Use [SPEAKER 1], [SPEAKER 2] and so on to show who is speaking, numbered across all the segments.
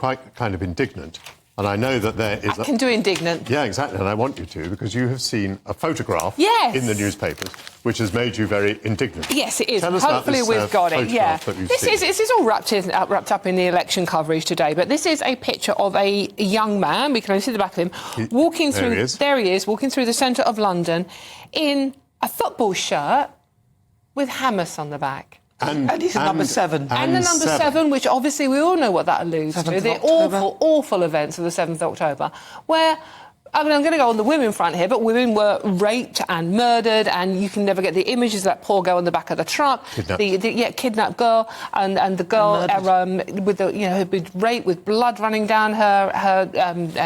[SPEAKER 1] quite kind of indignant. And I know that there is...
[SPEAKER 2] I can do indignant.
[SPEAKER 1] Yeah, exactly, and I want you to, because you have seen a photograph in the newspapers which has made you very indignant.
[SPEAKER 2] Yes, it is.
[SPEAKER 1] Tell us
[SPEAKER 2] Hopefully
[SPEAKER 1] about this,
[SPEAKER 2] we've got it, yeah. This is all wrapped up in the election coverage today, but this is a picture of a young man, we can only see the back of him, walking through... There he is, walking through the centre of London in a football shirt with Hamas on the back.
[SPEAKER 3] And he's number 7.
[SPEAKER 2] And the number 7, which obviously we all know what that alludes to. The awful, awful events of the 7th of October, where, I mean, I'm going to go on the women front here, but women were raped and murdered, and you can never get the images of that poor girl on the back of the truck, kidnapped girl, and the girl with the, you know, who'd been raped with blood running down her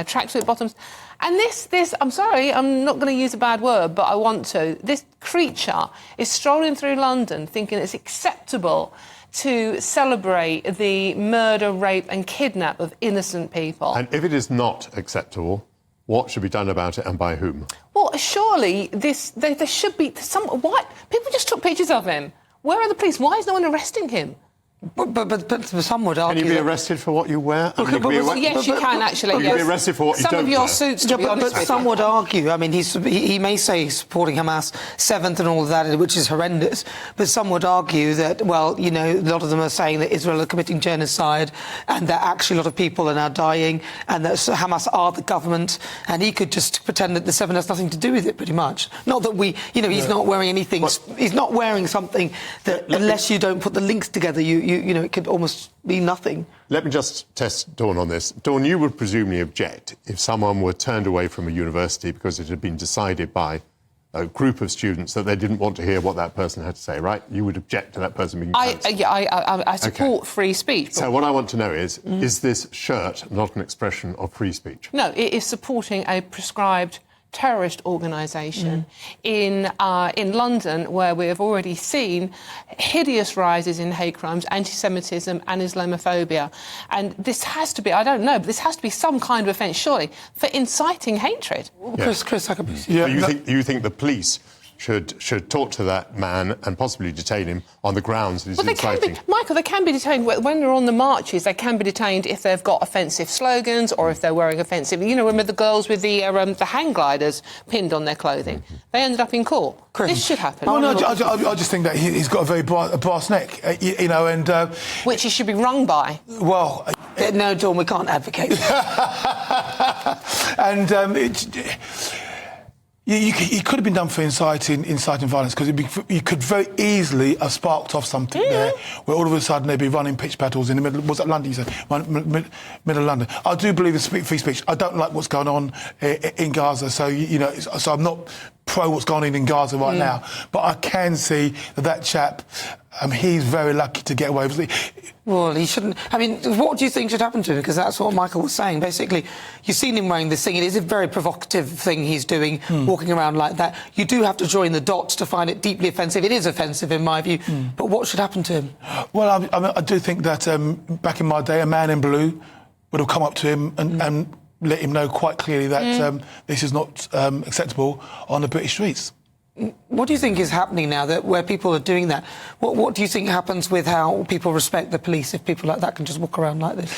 [SPEAKER 2] tracksuit bottoms. And this, I'm sorry, I'm not going to use a bad word, but I want to. This creature is strolling through London thinking it's acceptable to celebrate the murder, rape and kidnap of innocent people.
[SPEAKER 1] And if it is not acceptable, what should be done about it and by whom?
[SPEAKER 2] Well, surely there should be some... Why? People just took pictures of him. Where are the police? Why is no one arresting him?
[SPEAKER 3] But some would argue...
[SPEAKER 1] Can you be arrested for what you wear?
[SPEAKER 2] Yes, you can, actually.
[SPEAKER 1] You can be arrested for what you don't wear.
[SPEAKER 2] Some of your suits, to be honest with you.
[SPEAKER 3] But some would argue, I mean, he may say he's supporting Hamas 7th and all of that, which is horrendous, but some would argue that, well, you know, a lot of them are saying that Israel are committing genocide and that actually a lot of people are now dying and that Hamas are the government, and he could just pretend that the 7 has nothing to do with it, pretty much. Not that we... You know, he's not wearing anything... He's not wearing something that, unless you don't put the links together, you know, it could almost be nothing.
[SPEAKER 1] Let me just test Dawn on this. Dawn, you would presumably object if someone were turned away from a university because it had been decided by a group of students that they didn't want to hear what that person had to say, right? You would object to that person being cancelled.
[SPEAKER 2] I support free speech.
[SPEAKER 1] So what I want to know is this shirt not an expression of free speech?
[SPEAKER 2] No, it is supporting a prescribed terrorist organisation in London, where we have already seen hideous rises in hate crimes, anti-Semitism and Islamophobia. And this has to be, I don't know, but this has to be some kind of offence, surely, for inciting hatred.
[SPEAKER 1] Yes.
[SPEAKER 3] Chris, I could...
[SPEAKER 1] You think the police should talk to that man and possibly detain him on the grounds that he's inciting?
[SPEAKER 2] Michael, they can be detained when they're on the marches. They can be detained if they've got offensive slogans or if they're wearing offensive... You know, remember the girls with the hang gliders pinned on their clothing? They ended up in court. Chris, this should happen.
[SPEAKER 4] Oh, no, I just think that he's got a very brass neck, you know, and...
[SPEAKER 2] which he should be wrung by.
[SPEAKER 4] Well...
[SPEAKER 3] No, Dawn, we can't advocate.
[SPEAKER 4] And he could have been done for inciting violence, because you could very easily have sparked off something there, where all of a sudden they'd be running pitch battles in the middle. Was that London? You said middle of London. I do believe in free speech. I don't like what's going on in Gaza, so you know, so I'm not pro what's going on in Gaza right now. But I can see that chap. He's very lucky to get away with it.
[SPEAKER 3] Well, he shouldn't... I mean, what do you think should happen to him? Because that's what Michael was saying. Basically, you've seen him wearing this thing. It is a very provocative thing he's doing, walking around like that. You do have to join the dots to find it deeply offensive. It is offensive, in my view. But what should happen to him?
[SPEAKER 4] Well, I do think that back in my day, a man in blue would have come up to him and let him know quite clearly that this is not acceptable on the British streets.
[SPEAKER 3] What do you think is happening now, that where people are doing that? What do you think happens with how people respect the police if people like that can just walk around like this?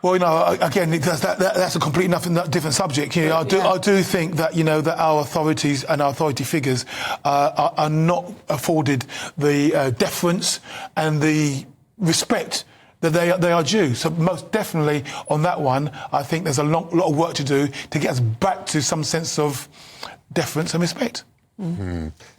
[SPEAKER 4] Well, you know, again, that's a completely different subject. You know, I do think that, you know, that our authorities and our authority figures are not afforded the deference and the respect that they are due. So most definitely on that one, I think there's a lot of work to do to get us back to some sense of deference and respect.